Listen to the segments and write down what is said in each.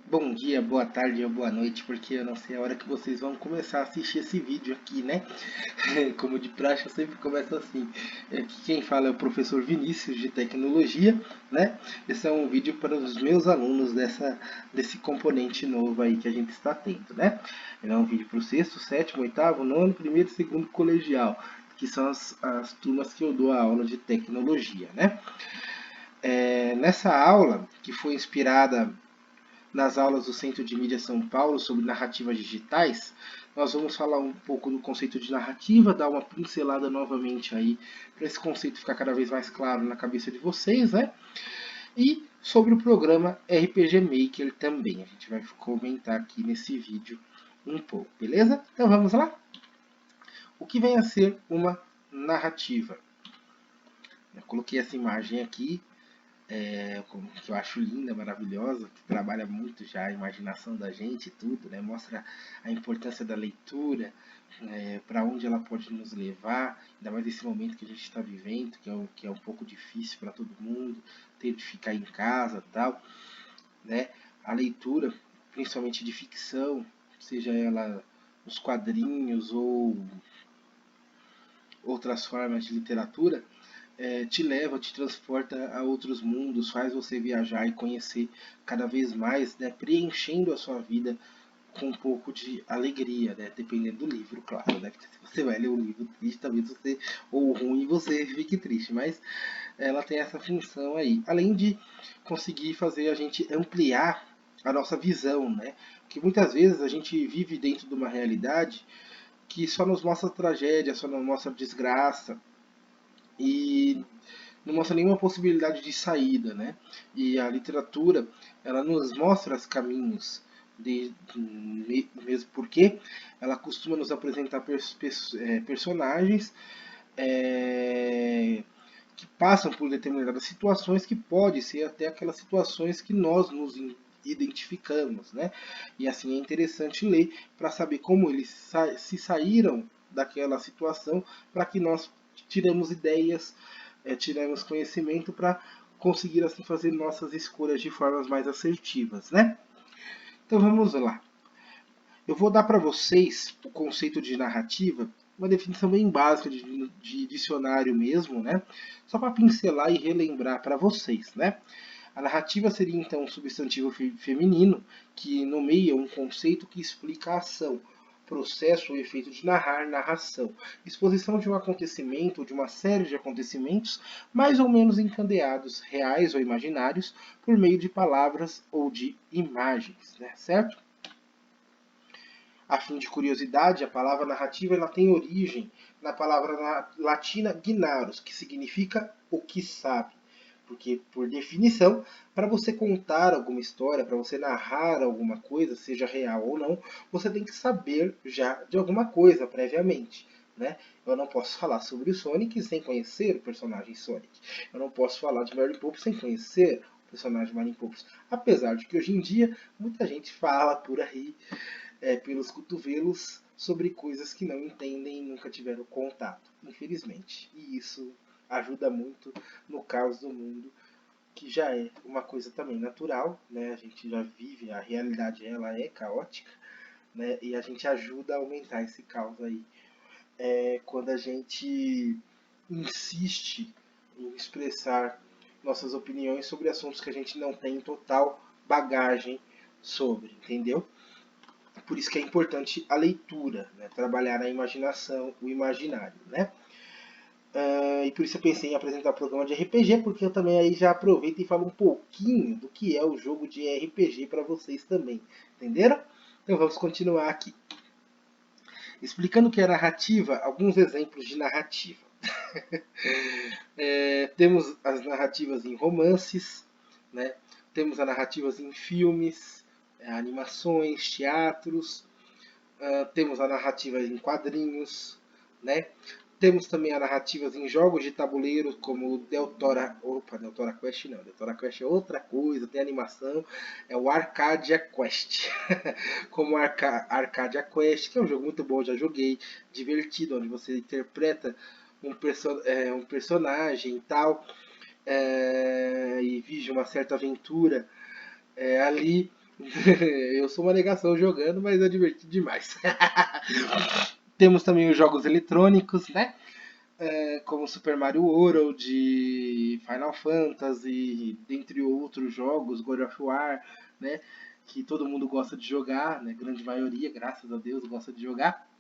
Bom dia, boa tarde ou boa noite, porque eu não sei a hora que vocês vão começar a assistir esse vídeo aqui, né? Como de praxe, eu sempre começo assim. Aqui quem fala é o professor Vinícius, de Tecnologia, né? Esse é um vídeo para os meus alunos desse componente novo aí que a gente está tendo, né? Ele é um vídeo para o sexto, sétimo, oitavo, nono, primeiro e segundo colegial, que são as turmas que eu dou a aula de Tecnologia, né? Nessa aula, que foi inspirada nas aulas do Centro de Mídia São Paulo sobre narrativas digitais, nós vamos falar um pouco do conceito de narrativa, dar uma pincelada novamente aí para esse conceito ficar cada vez mais claro na cabeça de vocês, né? E sobre o programa RPG Maker também. A gente vai comentar aqui nesse vídeo um pouco, beleza? Então vamos lá? O que vem a ser uma narrativa? Eu coloquei essa imagem aqui que eu acho linda, maravilhosa, que trabalha muito já a imaginação da gente e tudo, né? Mostra a importância da leitura, para onde ela pode nos levar, ainda mais nesse momento que a gente está vivendo, que é um pouco difícil para todo mundo, ter de ficar em casa e tal, né? A leitura, principalmente de ficção, seja ela os quadrinhos ou outras formas de literatura, te leva, te transporta a outros mundos, faz você viajar e conhecer cada vez mais, né, preenchendo a sua vida com um pouco de alegria, né, dependendo do livro, claro, né, porque se você vai ler um livro triste, talvez você, ou ruim, você fique triste, mas ela tem essa função aí, além de conseguir fazer a gente ampliar a nossa visão, né, porque muitas vezes a gente vive dentro de uma realidade que só nos mostra tragédia, só nos mostra desgraça, e não mostra nenhuma possibilidade de saída, né? E a literatura, ela nos mostra os caminhos, mesmo porque ela costuma nos apresentar personagens é, que passam por determinadas situações que pode ser até aquelas situações que nós nos identificamos, né? E assim é interessante ler para saber como eles se saíram daquela situação, para que nós tiremos ideias, tiremos conhecimento para conseguir assim fazer nossas escolhas de formas mais assertivas, né? Então vamos lá. Eu vou dar para vocês o conceito de narrativa, uma definição bem básica de dicionário mesmo, né? Só para pincelar e relembrar para vocês, né? A narrativa seria então um substantivo feminino que nomeia um conceito que explica a ação, processo ou efeito de narrar, narração, exposição de um acontecimento ou de uma série de acontecimentos mais ou menos encandeados, reais ou imaginários, por meio de palavras ou de imagens, né? Certo? A fim de curiosidade, a palavra narrativa ela tem origem na palavra latina gnaros, que significa o que sabe. Porque, por definição, para você contar alguma história, para você narrar alguma coisa, seja real ou não, você tem que saber já de alguma coisa previamente. Né? Eu não posso falar sobre o Sonic sem conhecer o personagem Sonic. Eu não posso falar de Mary Poppins sem conhecer o personagem Mary Poppins. Apesar de que hoje em dia muita gente fala por aí pelos cotovelos sobre coisas que não entendem e nunca tiveram contato, infelizmente. E isso ajuda muito no caos do mundo, que já é uma coisa também natural, né? A gente já vive, a realidade ela é caótica, né? E a gente ajuda a aumentar esse caos aí. Quando a gente insiste em expressar nossas opiniões sobre assuntos que a gente não tem total bagagem sobre, entendeu? Por isso que é importante a leitura, né? Trabalhar a imaginação, o imaginário, né? E por isso eu pensei em apresentar o programa de RPG, porque eu também aí já aproveito e falo um pouquinho do que é o jogo de RPG para vocês também, entenderam? Então vamos continuar aqui. Explicando o que é narrativa, alguns exemplos de narrativa. Temos as narrativas em romances, né? Temos as narrativas em filmes, animações, teatros, temos a narrativa em quadrinhos, né? Temos também a narrativas em jogos de tabuleiro, como Deltora. Opa, Deltora Quest não. Deltora Quest é outra coisa, tem animação. É o Arcadia Quest. Como Arcadia Quest, que é um jogo muito bom, já joguei. Divertido, onde você interpreta um personagem e tal. E vive uma certa aventura ali. Eu sou uma negação jogando, mas é divertido demais. Temos também os jogos eletrônicos, né? Como Super Mario World, Final Fantasy, dentre outros jogos, God of War, né? Que todo mundo gosta de jogar, né? Grande maioria, graças a Deus, gosta de jogar.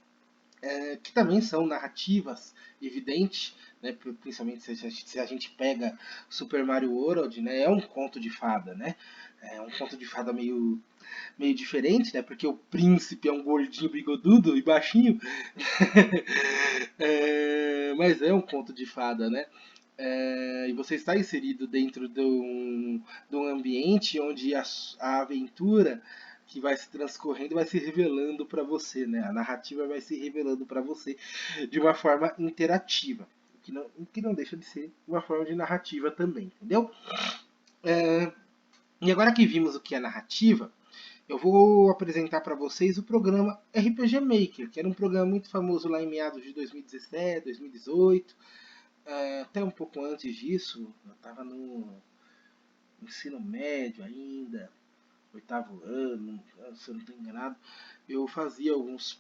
Que também são narrativas, evidente, né? Principalmente se a gente pega Super Mario World, né? É um conto de fada, né? É um conto de fada meio diferente, né? Porque o príncipe é um gordinho bigodudo e baixinho. Mas é um conto de fada, né? E você está inserido dentro de um ambiente onde a aventura que vai se transcorrendo vai se revelando para você, né? A narrativa vai se revelando para você de uma forma interativa, que não deixa de ser uma forma de narrativa também, entendeu? E agora que vimos o que é narrativa, eu vou apresentar para vocês o programa RPG Maker, que era um programa muito famoso lá em meados de 2017, 2018, até um pouco antes disso. Eu estava no ensino médio ainda, oitavo ano, se eu não estou enganado. Eu fazia alguns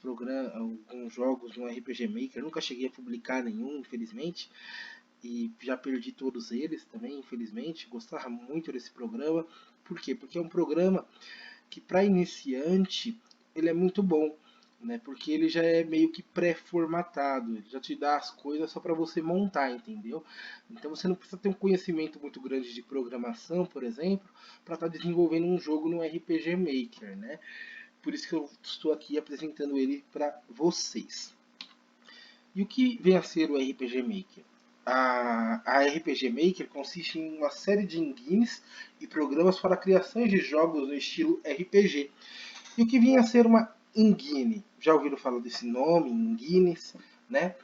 jogos no RPG Maker, nunca cheguei a publicar nenhum, infelizmente, e já perdi todos eles também, infelizmente. Gostava muito desse programa. Por quê? Porque é um programa que para iniciante ele é muito bom, né? Porque ele já é meio que pré-formatado, ele já te dá as coisas só para você montar, entendeu? Então você não precisa ter um conhecimento muito grande de programação, por exemplo, para estar desenvolvendo um jogo no RPG Maker, né? Por isso que eu estou aqui apresentando ele para vocês. E o que vem a ser o RPG Maker? A RPG Maker consiste em uma série de engines e programas para criações de jogos no estilo RPG. E o que vinha a ser uma engine? Já ouviram falar desse nome, engines, né?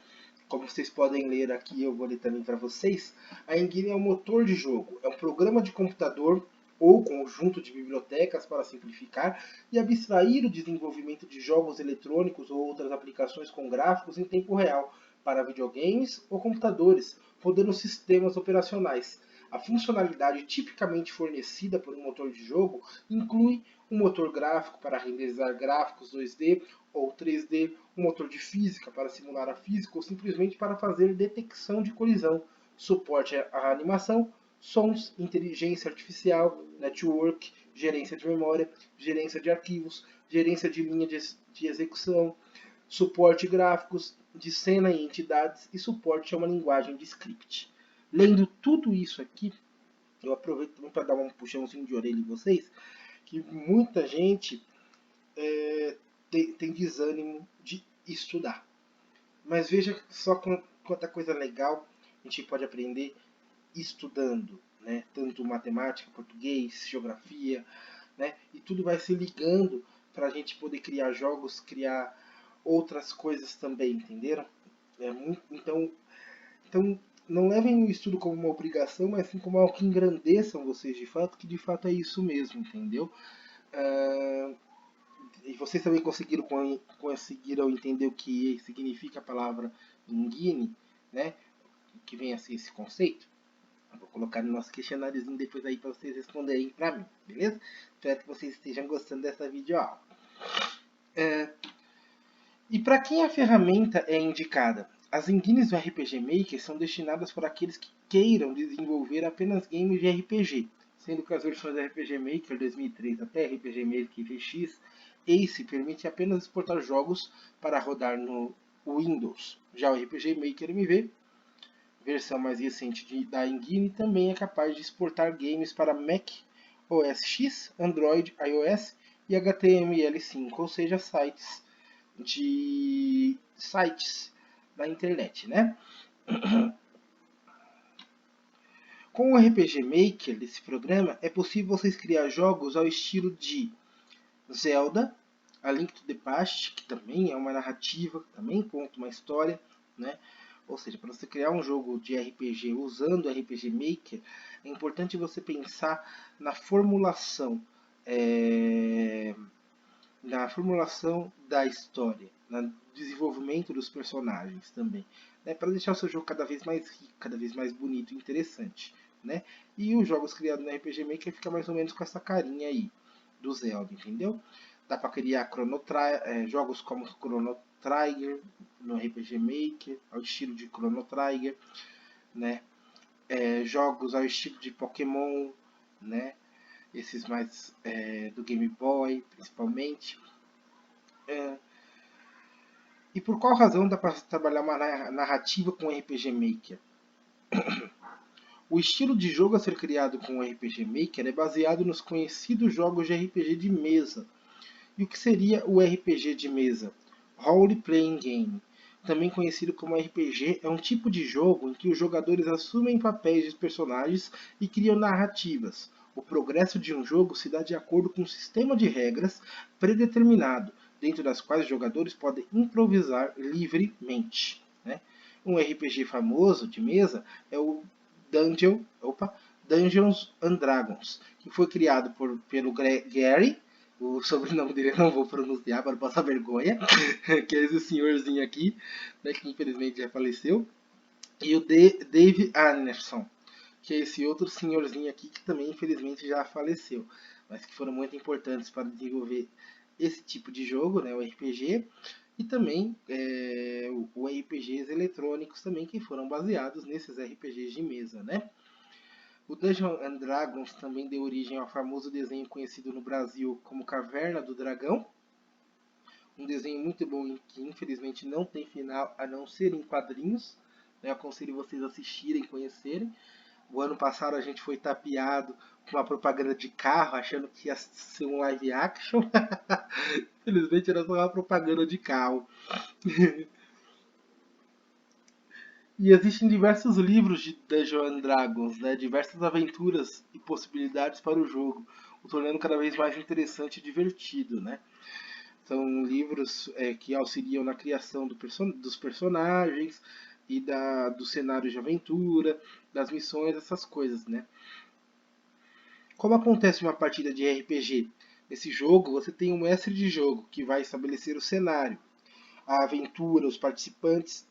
Como vocês podem ler aqui, eu vou ler também para vocês. A engine é um motor de jogo, é um programa de computador ou conjunto de bibliotecas para simplificar e abstrair o desenvolvimento de jogos eletrônicos ou outras aplicações com gráficos em tempo real para videogames ou computadores, rodando sistemas operacionais. A funcionalidade tipicamente fornecida por um motor de jogo inclui um motor gráfico para renderizar gráficos 2D ou 3D, um motor de física para simular a física ou simplesmente para fazer detecção de colisão, suporte à animação, sons, inteligência artificial, network, gerência de memória, gerência de arquivos, gerência de linha de execução, suporte gráficos, de cena e entidades e suporte a uma linguagem de script. Lendo tudo isso aqui, eu aproveito também para dar um puxãozinho de orelha em vocês, que muita gente tem desânimo de estudar. Mas veja só quanta coisa legal a gente pode aprender estudando, né? Tanto matemática, português, geografia, né? E tudo vai se ligando para a gente poder criar jogos, criar outras coisas também, entenderam? Então não levem o estudo como uma obrigação, mas sim como algo que engrandeçam vocês de fato, que de fato é isso mesmo, entendeu? Uh, e vocês também conseguiram entender o que significa a palavra engine, né? Que vem a ser esse conceito? Vou colocar no nosso questionáriozinho depois aí para vocês responderem para mim, beleza? Espero que vocês estejam gostando dessa videoaula. E para quem a ferramenta é indicada? As engines do RPG Maker são destinadas para aqueles que queiram desenvolver apenas games de RPG, sendo que as versões do RPG Maker 2003 até RPG Maker X Ace permite apenas exportar jogos para rodar no Windows. Já o RPG Maker MV, versão mais recente da engine, também é capaz de exportar games para Mac OS X, Android, iOS e HTML5, ou seja, sites da internet, né? Com o RPG Maker desse programa, é possível vocês criar jogos ao estilo de Zelda, A Link to the Past, que também é uma narrativa, também conta uma história, né? Ou seja, para você criar um jogo de RPG usando o RPG Maker, é importante você pensar na formulação, da história, no desenvolvimento dos personagens também, né? Para deixar o seu jogo cada vez mais rico, cada vez mais bonito e interessante, né? E os jogos criados no RPG Maker fica mais ou menos com essa carinha aí, do Zelda, entendeu? Dá para criar jogos como Chrono Trigger no RPG Maker, ao estilo de Chrono Trigger, né? Jogos ao estilo de Pokémon, né? Esses mais do Game Boy, principalmente. E por qual razão dá para trabalhar uma narrativa com RPG Maker? O estilo de jogo a ser criado com o RPG Maker é baseado nos conhecidos jogos de RPG de mesa. E o que seria o RPG de mesa? Role Playing Game. Também conhecido como RPG, é um tipo de jogo em que os jogadores assumem papéis de personagens e criam narrativas. O progresso de um jogo se dá de acordo com um sistema de regras predeterminado, dentro das quais os jogadores podem improvisar livremente. Né? Um RPG famoso de mesa é o Dungeons and Dragons, que foi criado pelo Gary. O sobrenome dele eu não vou pronunciar para não passar vergonha, que é esse senhorzinho aqui, né, que infelizmente já faleceu. E o Dave Anderson, que é esse outro senhorzinho aqui que também infelizmente já faleceu, mas que foram muito importantes para desenvolver esse tipo de jogo, né, o RPG, e também o RPGs eletrônicos também que foram baseados nesses RPGs de mesa, né? O Dungeons and Dragons também deu origem ao famoso desenho conhecido no Brasil como Caverna do Dragão, um desenho muito bom que infelizmente não tem final a não ser em quadrinhos. Eu aconselho vocês a assistirem e conhecerem. O ano passado a gente foi tapeado com uma propaganda de carro, achando que ia ser um live action. Infelizmente era só uma propaganda de carro. E existem diversos livros de Dungeons and Dragons, né? Diversas aventuras e possibilidades para o jogo, o tornando cada vez mais interessante e divertido, né? São livros que auxiliam na criação dos personagens e dos cenários de aventura, das missões, essas coisas, né? Como acontece uma partida de RPG? Nesse jogo, você tem um mestre de jogo que vai estabelecer o cenário, a aventura, os participantes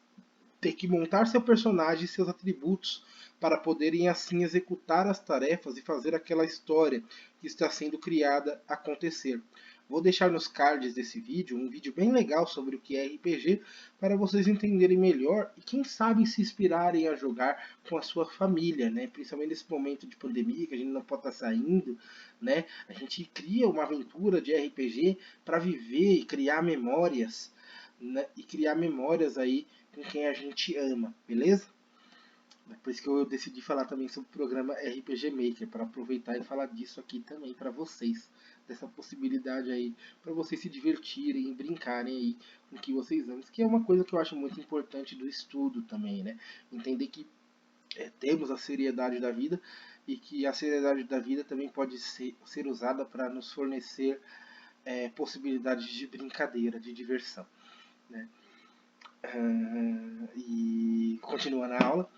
têm que montar seu personagem e seus atributos para poderem assim executar as tarefas e fazer aquela história que está sendo criada acontecer. Vou deixar nos cards desse vídeo um vídeo bem legal sobre o que é RPG para vocês entenderem melhor e quem sabe se inspirarem a jogar com a sua família, né? Principalmente nesse momento de pandemia que a gente não pode estar saindo, né? A gente cria uma aventura de RPG para viver e criar memórias, né? E criar memórias aí com quem a gente ama, beleza? Por isso que eu decidi falar também sobre o programa RPG Maker, para aproveitar e falar disso aqui também para vocês, dessa possibilidade aí, para vocês se divertirem e brincarem aí com o que vocês amam, que é uma coisa que eu acho muito importante do estudo também, né? Entender que temos a seriedade da vida e que a seriedade da vida também pode ser usada para nos fornecer possibilidades de brincadeira, de diversão, né? E continuando a aula,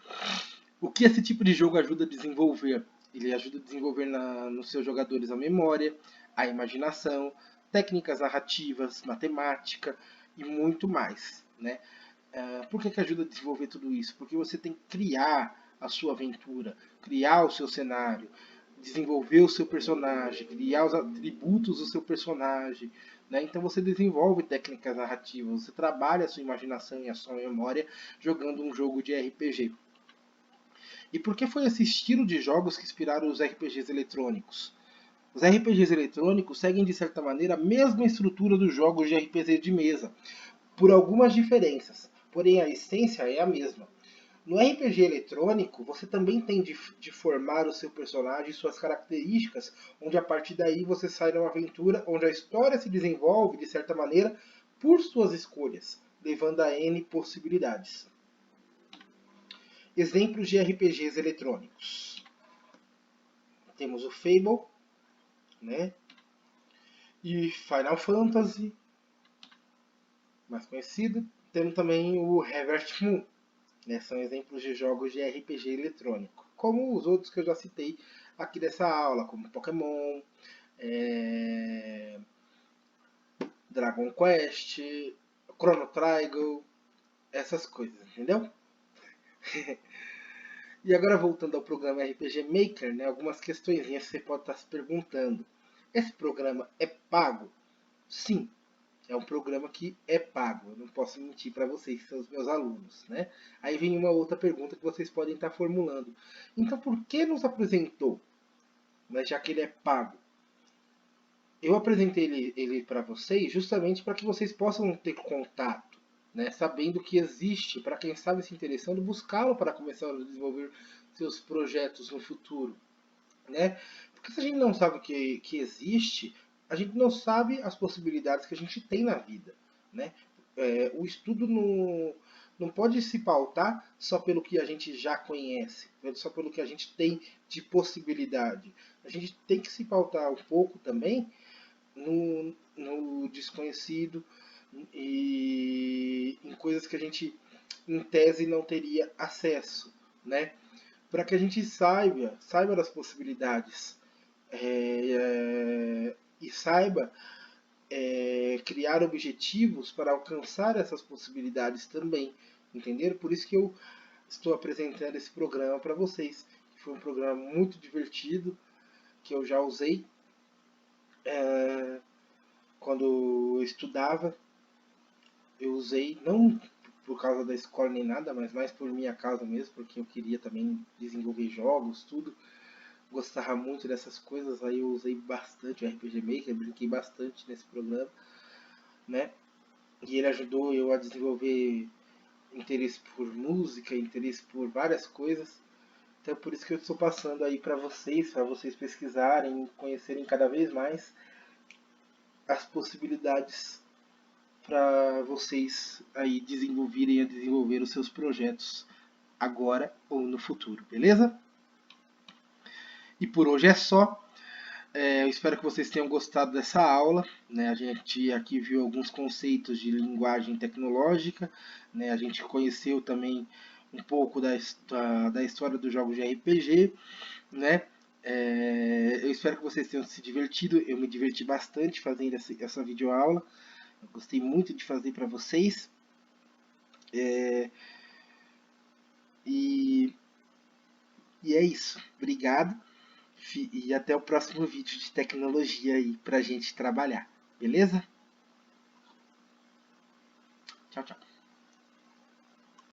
o que esse tipo de jogo ajuda a desenvolver? Ele ajuda a desenvolver nos seus jogadores a memória, a imaginação, técnicas narrativas, matemática e muito mais, né? Por que ajuda a desenvolver tudo isso? Porque você tem que criar a sua aventura, criar o seu cenário, desenvolver o seu personagem, criar os atributos do seu personagem. Né? Então você desenvolve técnicas narrativas, você trabalha a sua imaginação e a sua memória jogando um jogo de RPG. E por que foi esse estilo de jogos que inspiraram os RPGs eletrônicos? Os RPGs eletrônicos seguem de certa maneira a mesma estrutura dos jogos de RPG de mesa, por algumas diferenças, porém a essência é a mesma. No RPG eletrônico, você também tem de formar o seu personagem e suas características, onde a partir daí você sai numa aventura onde a história se desenvolve, de certa maneira, por suas escolhas, levando a N possibilidades. Exemplos de RPGs eletrônicos. Temos o Fable, né? E Final Fantasy, mais conhecido. Temos também o Harvest Moon, né? São exemplos de jogos de RPG eletrônico, como os outros que eu já citei aqui dessa aula, como Pokémon, Dragon Quest, Chrono Trigger, essas coisas, entendeu? E agora voltando ao programa RPG Maker, né, algumas questõezinhas que você pode estar se perguntando. Esse programa é pago? Sim, é um programa que é pago. Eu não posso mentir para vocês, que são os meus alunos, né? Aí vem uma outra pergunta que vocês podem estar formulando. Então, por que nos apresentou, né, já que ele é pago? Eu apresentei ele para vocês justamente para que vocês possam ter contato, né, sabendo que existe, para quem sabe se interessando, buscá-lo para começar a desenvolver seus projetos no futuro, né? Porque se a gente não sabe que existe, a gente não sabe as possibilidades que a gente tem na vida, né? O estudo não pode se pautar só pelo que a gente já conhece, só pelo que a gente tem de possibilidade. A gente tem que se pautar um pouco também no desconhecido e em coisas que a gente, em tese, não teria acesso, né? Para que a gente saiba das possibilidades e saiba criar objetivos para alcançar essas possibilidades também, entenderam? Por isso que eu estou apresentando esse programa para vocês. Foi um programa muito divertido que eu já usei quando eu estudava. Eu usei não por causa da escola nem nada, mas mais por minha causa mesmo, porque eu queria também desenvolver jogos, tudo. Gostava muito dessas coisas, aí eu usei bastante o RPG Maker, brinquei bastante nesse programa, né? E ele ajudou eu a desenvolver interesse por música, interesse por várias coisas. Então por isso que eu estou passando aí para vocês pesquisarem, conhecerem cada vez mais as possibilidades para vocês aí desenvolver os seus projetos agora ou no futuro, beleza? E por hoje é só. Eu espero que vocês tenham gostado dessa aula, né? A gente aqui viu alguns conceitos de linguagem tecnológica, né? A gente conheceu também um pouco da história dos jogos de RPG, né? Eu espero que vocês tenham se divertido. Eu me diverti bastante fazendo essa videoaula. Eu gostei muito de fazer para vocês. E, e é isso. Obrigado. E até o próximo vídeo de tecnologia aí pra gente trabalhar. Beleza? Tchau, tchau.